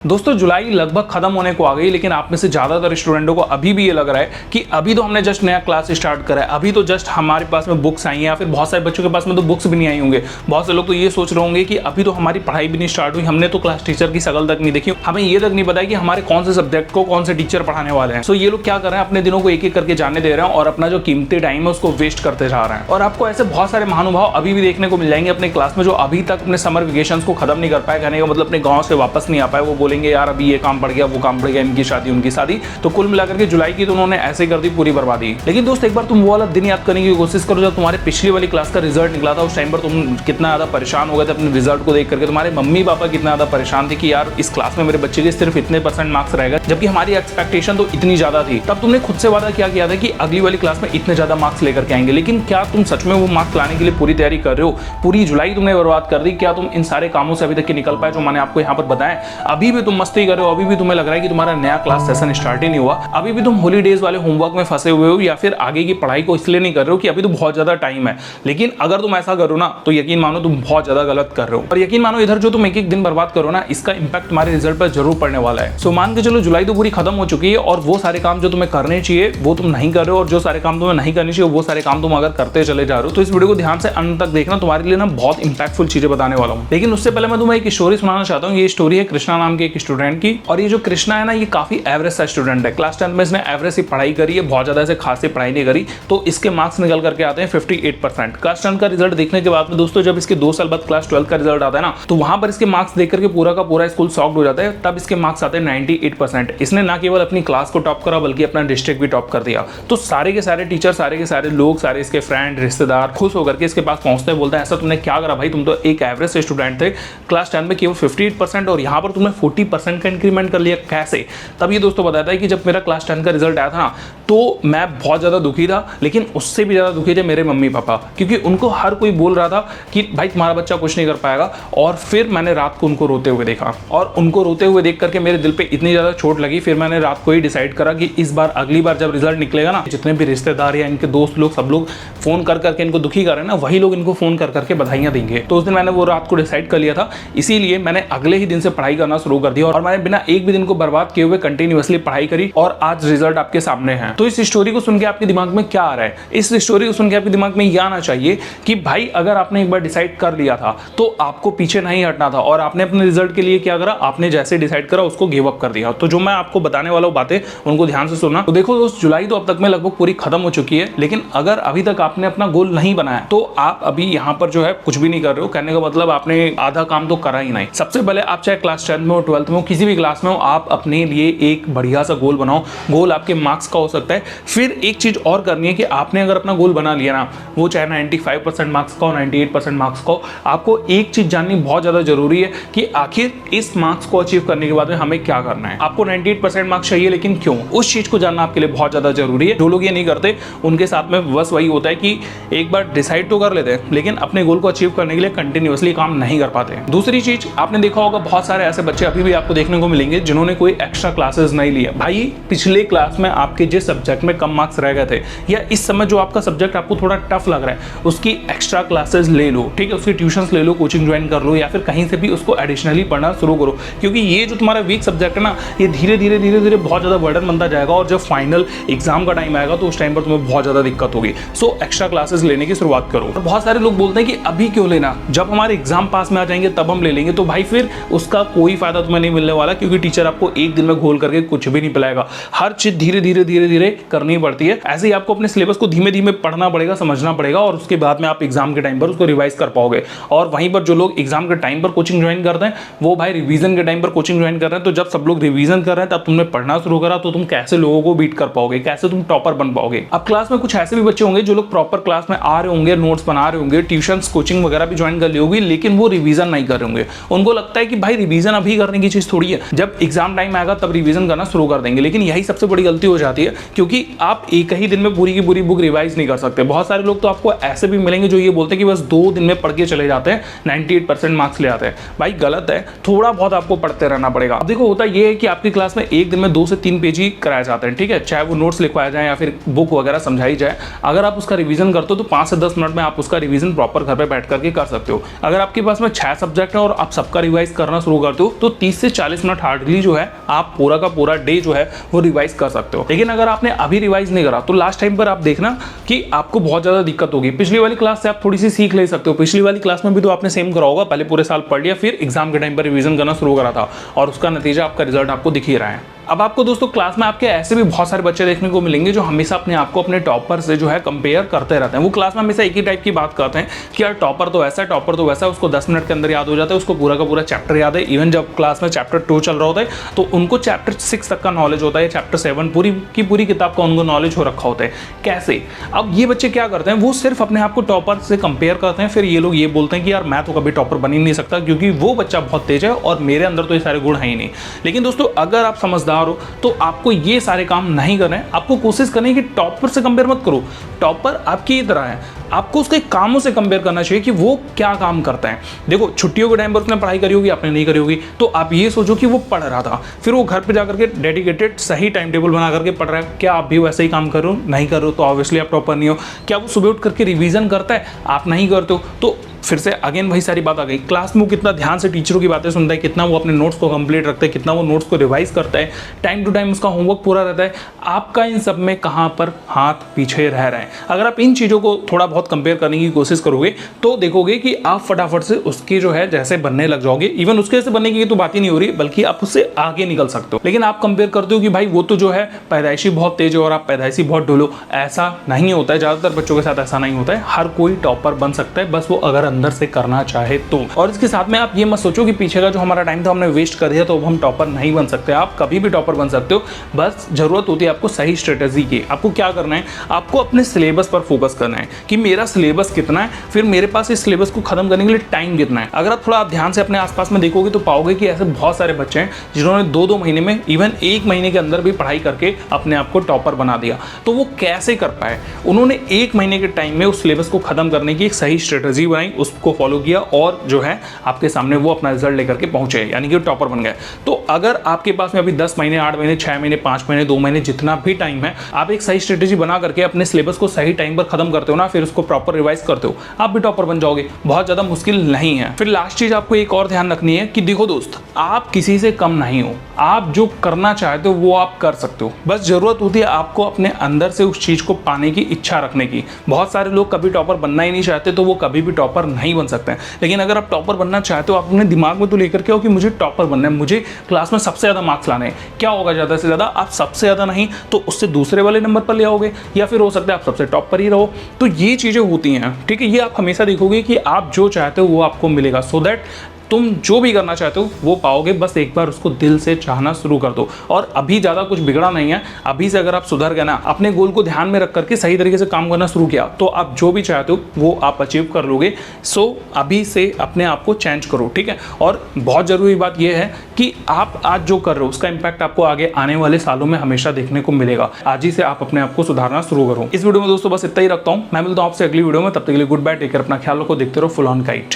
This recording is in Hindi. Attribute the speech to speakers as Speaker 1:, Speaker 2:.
Speaker 1: दोस्तों जुलाई लगभग खत्म होने को आ गई, लेकिन आप में से ज्यादातर स्टूडेंटों को अभी भी ये लग रहा है कि अभी तो हमने जस्ट नया क्लास स्टार्ट करा है, अभी तो जस्ट हमारे पास में बुक्स आई हैं, या फिर बहुत सारे बच्चों के पास में तो बुक्स भी नहीं आई होंगे। बहुत से लोग तो ये सोच रहे होंगे कि अभी तो हमारी पढ़ाई भी नहीं स्टार्ट हुई, हमने तो क्लास टीचर की शकल तक नहीं देखी, हमें ये तक नहीं पता है कि हमारे कौन से सब्जेक्ट को कौन से टीचर पढ़ाने वाले हैं। सो ये लोग क्या कर रहे हैं, अपने दिनों को एक एक करके जाने दे रहे हैं और अपना जो कीमती टाइम है उसको वेस्ट करते जा रहे हैं। और आपको ऐसे बहुत सारे महानुभाव अभी भी देखने को मिल जाएंगे अपने क्लास में, जो अभी तक अपने समर वेकेशन को खत्म नहीं कर पाए, कहने का मतलब अपने गाँव से वापस नहीं आ पाए। वो बोलेंगे यार अभी ये काम पड़ गया, वो काम पड़ गया, इनकी शादी उनकी शादी, तो कुल मिलाकर के जुलाई की तो उन्होंने ऐसे कर दी पूरी बर्बादी। लेकिन दोस्त एक बार तुम वो वाला दिन याद करने की कोशिश करो जब तुम्हारे पिछली वाली क्लास का रिजल्ट निकला था। उस टाइम पर तुम कितना ज्यादा परेशान हो गए थे अपने रिजल्ट को देख करके, तुम्हारे मम्मी पापा कितना ज्यादा परेशान थे कि यार इस क्लास में मेरे बच्चे के सिर्फ इतने % मार्क्स रहेगा, जबकि हमारी एक्सपेक्टेशन तो इतनी ज्यादा थी। तब तुमने खुद से वादा क्या किया था कि अगली वाली क्लास में इतने ज्यादा मार्क्स लेकर के आएंगे, लेकिन क्या तुम सच में वो मार्क्स लाने के लिए पूरी तैयारी कर रहे हो? पूरी जुलाई तुमने बर्बाद कर दी। क्या तुम इन सारे कामों से अभी तक निकल पाए जो मैंने आपको यहाँ पर बताया? अभी भी तुम मस्ती कर रहे हो, अभी भी तुम्हें लग रहा है कि तुम्हारा नया क्लास सेशन स्टार्ट ही नहीं हुआ, अभी भी तुम हॉलीडेज वाले होमवर्क में फंसे हुए हो, या फिर आगे की पढ़ाई को इसलिए नहीं कर रहे हो कि अभी तो बहुत ज्यादा टाइम है। लेकिन अगर तुम ऐसा करो ना तो यकीन मानो तुम बहुत ज्यादा गलत कर रहे हो, और यकीन मानो इधर जो तुम एक एक दिन बर्बाद करो ना, इसका इंपैक्ट तुम्हारे रिजल्ट पर जरूर पड़ने वाला है। सो मान के चलो जुलाई तो पूरी खत्म हो चुकी है और वो सारे काम जो तुम्हें करने चाहिए वो तुम नहीं कर रहे हो, और जो सारे काम तुम्हें नहीं करने चाहिए वो सारे काम तुम अगर करते चले जा रहे हो। तो इस वीडियो को ध्यान से अंत तक देखना, तुम्हारे लिए ना बहुत इंपैक्टफुल चीजें बताने वाला हूँ। लेकिन उससे पहले मैं तुम्हें एक स्टोरी सुनाना चाहता हूँ। ये स्टोरी है कृष्णा नाम के एक स्टूडेंट की, और ये जो कृष्णा है ना, ये काफी एवरेज सा स्टूडेंट है। क्लास 10 में इसने एवरेज सी पढ़ाई करी है, बहुत ज्यादा ऐसे खास पढ़ाई नहीं करी, तो इसके मार्क्स निकल करके आते हैं 58%। क्लास 10 का रिजल्ट देखने के बाद में दोस्तों जब इसके 2 साल बाद क्लास 12 का रिजल्ट आता है ना, तो वहां पर इसके मार्क्स देख करके पूरा का पूरा स्कूल शॉक्ड हो जाता है। तब इसके मार्क्स आते हैं 98%। इसने ना केवल अपनी क्लास को टॉप करा बल्कि अपना डिस्ट्रिक्ट भी टॉप कर दिया। तो सारे के सारे टीचर, सारे के सारे लोग, सारे इसके फ्रेंड रिश्तेदार खुश होकर के इसके पास पहुंचते हैं, बोलते हैं ऐसा तुमने क्या करा भाई, तुम तो एक एवरेज स्टूडेंट थे, क्लास 10 में केवल 58% और यहाँ पर तुमने 40% का इंक्रीमेंट कर लिया, कैसे? तब ये दोस्तों बताता है कि जब मेरा क्लास 10 का रिजल्ट आया था ना, तो मैं बहुत ज़्यादा दुखी था, लेकिन उससे भी ज़्यादा दुखी थे मेरे मम्मी पापा, क्योंकि उनको हर कोई बोल रहा था कि भाई तुम्हारा बच्चा कुछ नहीं कर पाएगा। और फिर मैंने रात को उनको रोते हुए देखा, और उनको रोते हुए देख करके मेरे दिल पे इतनी ज़्यादा चोट लगी। फिर मैंने रात को ही डिसाइड करा कि इस बार अगली बार जब रिजल्ट निकलेगा ना, जितने भी रिश्तेदार या इनके दोस्त लोग सब लोग फ़ोन कर करके इनको दुखी कर रहे हैं ना, वही लोग इनको फ़ोन कर करके बधाइयाँ देंगे। तो उस दिन मैंने वो रात को डिसाइड कर लिया था, इसीलिए मैंने अगले ही दिन से पढ़ाई करना शुरू कर दिया, और मैंने बिना एक भी दिन को बर्बाद किए हुए कंटिन्यूअसली पढ़ाई करी, और आज रिजल्ट आपके सामने है। तो इस स्टोरी को सुन के आपके दिमाग में क्या आ रहा है? इस स्टोरी को सुन के आपके दिमाग में यह आना चाहिए कि भाई अगर आपने एक बार डिसाइड कर लिया था तो आपको पीछे नहीं हटना था, और आपने अपने रिजल्ट के लिए क्या करा, आपने जैसे डिसाइड करा उसको गिव अप कर दिया। तो जो मैं आपको बताने वाला हूं बातें, उनको ध्यान से सुनना। तो देखो दोस्त, जुलाई तो अब तक में लगभग पूरी खत्म हो चुकी है, लेकिन अगर अभी तक आपने अपना गोल नहीं बनाया तो आप अभी यहाँ पर जो है कुछ भी नहीं कर रहे हो। कहने का मतलब आपने आधा काम तो करा ही नहीं। सबसे पहले आप चाहे क्लास 10 में हो, 12th में हो, किसी भी क्लास में हो, आप अपने लिए एक बढ़िया सा गोल बनाओ। गोल आपके मार्क्स का हो सकता है। फिर एक चीज और करनी है कि आपने अगर अपना गोल बना लिया ना, वो चाहे 95% मार्क्स का हो, 98% मार्क्स का हो, आपको एक चीज जाननी बहुत ज्यादा जरूरी है कि आखिर इस मार्क्स को अचीव करने के बाद में हमें क्या करना है। आपको 98% मार्क्स चाहिए, लेकिन क्यों? उस चीज को जानना आपके लिए बहुत ज्यादा जरूरी है। जो लोग ये नहीं करते उनके साथ में बस वही होता है कि एक बार डिसाइड तो कर लेते हैं, लेकिन अपने गोल को अचीव करने के लिए कंटिन्यूअसली काम नहीं कर पाते। दूसरी चीज, आपने देखा होगा बहुत सारे ऐसे बच्चे अभी भी आपको देखने को मिलेंगे जिन्होंने कोई एक्स्ट्रा क्लासेस नहीं लिया। भाई पिछले क्लास में आपके जिस सब्जेक्ट में कम मार्क्स रह गए थे, या इस समय जो आपका सब्जेक्ट आपको थोड़ा टफ लग रहा है, उसकी एक्स्ट्रा क्लासेस ले लो, ठीक है, उसकी ट्यूशंस ले लो, कोचिंग ज्वाइन कर लो, या फिर कहीं से भी उसको एडिशनली पढ़ना शुरू करो, क्योंकि ये जो तुम्हारा वीक सब्जेक्ट है ना, ये धीरे धीरे बहुत ज्यादा बर्डन बनता जाएगा, और जब फाइनल एग्जाम का टाइम आएगा तो उस टाइम पर तुम्हें बहुत ज्यादा दिक्कत होगी। सो एक्स्ट्रा क्लासेस लेने की शुरुआत करो। और बहुत सारे लोग बोलते हैं कि अभी क्यों लेना, जब हमारे एग्जाम पास में आ जाएंगे तब हम ले लेंगे। तो भाई फिर उसका कोई फायदा तुम्हें नहीं मिलने वाला, क्योंकि टीचर आपको एक दिन में घोल करके कुछ भी नहीं पिलाएगा। हर चीज धीरे धीरे करनी पड़ती है। ऐसे ही आपको अपने सिलेबस को धीमे धीमे पढ़ना पड़ेगा, समझना पड़ेगा, और उसके बाद में आप एग्जाम के टाइम पर उसको रिवाइज कर पाओगे। और वहीं पर जो लोग एग्जाम के टाइम पर कोचिंग ज्वाइन करते हैं, वो भाई रिवीजन के टाइम पर कोचिंग ज्वाइन कर रहे हैं। तो जब सब लोग रिवीजन कर रहे हैं तब तुमने पढ़ना शुरू करा, तो तुम कैसे लोगों को बीट कर पाओगे, कैसे तुम टॉपर बन पाओगे? अब क्लास में कुछ ऐसे भी बच्चे होंगे जो लोग प्रॉपर क्लास में आ रहे होंगे, नोट्स बना रहे होंगे, ट्यूशंस कोचिंग वगैरह भी ज्वाइन कर ली होगी, लेकिन वो रिवीजन नहीं कर रहे होंगे। उनको लगता है कि भाई रिवीजन अभी करने की चीज थोड़ी है, जब एग्जाम टाइम आएगा तब रिवीजन करना शुरू कर देंगे। लेकिन यही सबसे बड़ी गलती हो जाती है क्योंकि आप एक ही दिन में पूरी की पूरी बुक रिवाइज नहीं कर सकते। बहुत सारे लोग तो आपको ऐसे भी मिलेंगे जो ये बोलते हैं कि बस 2 दिन में पढ़ के चले जाते हैं, 98% मार्क्स ले आते हैं। भाई गलत है, थोड़ा बहुत आपको पढ़ते रहना पड़ेगा। अब देखो होता ये है कि आपकी क्लास में एक दिन में 2 से 3 पेज ही कराए जाते हैं, ठीक है, चाहे वो नोट्स लिखवाया जाए या फिर बुक वगैरह समझाई जाए। अगर आप उसका रिवीजन करते हो तो 5 से 10 मिनट में आप उसका रिवीजन प्रॉपर घर पे बैठ करके कर सकते हो। अगर आपके पास में 6 सब्जेक्ट है और आप सबका रिवाइज करना शुरू करते हो तो 30 से 40 मिनट हार्डली जो है आप पूरा का पूरा डे जो है वो रिवाइज कर सकते हो। लेकिन अगर आपने अभी रिवाइज नहीं करा तो लास्ट टाइम पर आप देखना कि आपको बहुत ज्यादा दिक्कत होगी। पिछली वाली क्लास से आप थोड़ी सी सीख ले सकते हो। पिछली वाली क्लास में भी तो आपने सेम करा होगा, पहले पूरे साल पढ़ लिया, फिर एग्जाम के टाइम पर रिवीजन करना शुरू करा था और उसका नतीजा, आपका रिजल्ट आपको दिख ही रहा है। अब आपको दोस्तों क्लास में आपके ऐसे भी बहुत सारे बच्चे देखने को मिलेंगे जो हमेशा अपने आप को अपने टॉपर से जो है कंपेयर करते रहते हैं। वो क्लास में हमेशा एक ही टाइप की बात करते हैं कि यार टॉपर तो ऐसा है, टॉपर तो वैसा है, उसको 10 मिनट के अंदर याद हो जाता है, उसको पूरा का पूरा चैप्टर याद है। इवन जब क्लास में चैप्टर 2 चल रहा होता है तो उनको चैप्टर 6 तक का नॉलेज होता है, चैप्टर 7 पूरी की पूरी किताब का उनको नॉलेज हो रखा होता है। कैसे? अब ये बच्चे क्या करते हैं, वो सिर्फ अपने आप को टॉपर से कंपेयर करते हैं। फिर ये लोग ये बोलते हैं कि यार मैं तो कभी टॉपर बन ही नहीं सकता क्योंकि वो बच्चा बहुत तेज है और मेरे अंदर तो ये सारे गुण है ही नहीं। लेकिन दोस्तों अगर आप समझदार हो तो आपको ये सारे काम नहीं करना है। आपको कोशिश करनी है कि टॉपर से कंपेयर मत करो। टॉपर आपकी तरह है, आपको उसके कामों से कंपेयर करना चाहिए कि वो क्या काम करता है। देखो छुट्टियों के टाइम पर उसने पढ़ाई करी होगी, आपने नहीं करी होगी, तो आप ये सोचो कि वो पढ़ रहा था, फिर वो घर पे जाकर के डेडिकेटेड सही टाइम टेबल बना करके पढ़ रहा है। क्या आप भी वैसे ही काम कर रहे हो? नहीं कर रहे हो तो ऑब्वियसली आप टॉपर नहीं हो। क्या वो सुबह उठ करके रिवीजन करता है? आप नहीं करते हो तो फिर से अगेन वही सारी बात आ गई। क्लास में वो कितना ध्यान से टीचरों की बातें सुनता है, कितना वो अपने नोट्स को कंप्लीट रखता है, कितना वो नोट्स को रिवाइज करता है, टाइम टू टाइम उसका होमवर्क पूरा रहता है। आपका इन सब में कहाँ पर हाथ पीछे रह रहा है। अगर आप इन चीज़ों को थोड़ा बहुत कंपेयर करने की कोशिश करोगे तो देखोगे कि आप फटाफट से उसकी जो है जैसे बनने लग जाओगे। इवन उसके जैसे बनने की तो बात ही नहीं हो रही, बल्कि आप उससे आगे निकल सकते हो। लेकिन आप कंपेयर करते हो कि भाई वो तो जो है पैदाइशी बहुत तेज है और आप पैदाइशी बहुत ढोलो। ऐसा नहीं होता है, ज़्यादातर बच्चों के साथ ऐसा नहीं होता है। हर कोई टॉपर बन सकता है, बस वो अगर अंदर से करना चाहे तो। और इसके साथ में आप ये मत सोचो कि पीछे का जो हमारा टाइम था हमने वेस्ट कर दिया तो अब हम टॉपर नहीं बन सकते। आप कभी भी टॉपर बन सकते हो, बस जरूरत होती है आपको सही स्ट्रेटेजी की। आपको क्या करना है, आपको अपने सिलेबस पर फोकस करना है कि मेरा सिलेबस कितना है, फिर मेरे पास इस सिलेबस को खत्म करने के लिए टाइम कितना है। अगर आप थोड़ा ध्यान से अपने आसपास में देखोगे तो पाओगे कि ऐसे बहुत सारे बच्चे हैं जिन्होंने 2-2 महीने में, इवन 1 महीने के अंदर भी पढ़ाई करके अपने आप को टॉपर बना दिया। तो वो कैसे कर पाए? उन्होंने 1 महीने के टाइम में उस सिलेबस को खत्म करने की एक सही स्ट्रेटेजी बनाई, उसको फॉलो किया और जो है आपके सामने वो अपना रिजल्ट लेकर के पहुंचे, यानी कि टॉपर बन गए। तो अगर आपके पास में अभी 10 महीने, 8 महीने, 6 महीने, 5 महीने, 2 महीने, जितना भी टाइम है, आप एक सही स्ट्रेटेजी बना करके अपने सिलेबस को सही टाइम पर खत्म करते हो ना, फिर उसको प्रॉपर रिवाइज करते हो, आप भी टॉपर बन जाओगे। बहुत ज्यादा मुश्किल नहीं है। फिर लास्ट चीज आपको एक और ध्यान रखनी है कि देखो दोस्त, आप किसी से कम नहीं हो। आप जो करना चाहते हो वो आप कर सकते हो, बस जरूरत होती है आपको अपने अंदर से उस चीज को पाने की इच्छा रखने की। बहुत सारे लोग कभी टॉपर बनना ही नहीं चाहते तो वो कभी भी टॉपर नहीं बन सकते। लेकिन अगर आप टॉपर बनना चाहते हो, आप अपने दिमाग में तो लेकर के आओ कि मुझे टॉपर बनना है, मुझे क्लास में सबसे ज़्यादा मार्क्स लाने हैं। क्या होगा ज़्यादा से ज़्यादा? आप सबसे ज़्यादा नहीं तो उससे दूसरे वाले नंबर पर ले आओगे, या फिर हो सकता है आप सबसे टॉप पर ही रहो। तो ये चीज़ें होती हैं, ठीक है। ये आप हमेशा देखोगे कि आप जो चाहते हो वो आपको मिलेगा। सो दैट तुम जो भी करना चाहते हो वो पाओगे। बस एक बार उसको दिल से चाहना शुरू कर दो। और अभी ज़्यादा कुछ बिगड़ा नहीं है। अभी से अगर आप सुधर गए ना, अपने गोल को ध्यान में रख करके सही तरीके से काम करना शुरू किया, तो आप जो भी चाहते हो वो आप अचीव कर लोगे। सो अभी से अपने आप को चेंज करो, ठीक है। और बहुत ज़रूरी बात यह है कि आप आज जो कर रहे हो उसका इम्पैक्ट आपको आगे आने वाले सालों में हमेशा देखने को मिलेगा। आज ही से आप अपने आप को सुधारना शुरू करो। इस वीडियो में दोस्तों बस इतना ही रखता हूँ। मैं मिलता हूँ आपसे अगली वीडियो में। तब तक के लिए गुड बाय, टेक केयर, अपना ख्याल रखो, देखते रहो फुल ऑन काइट।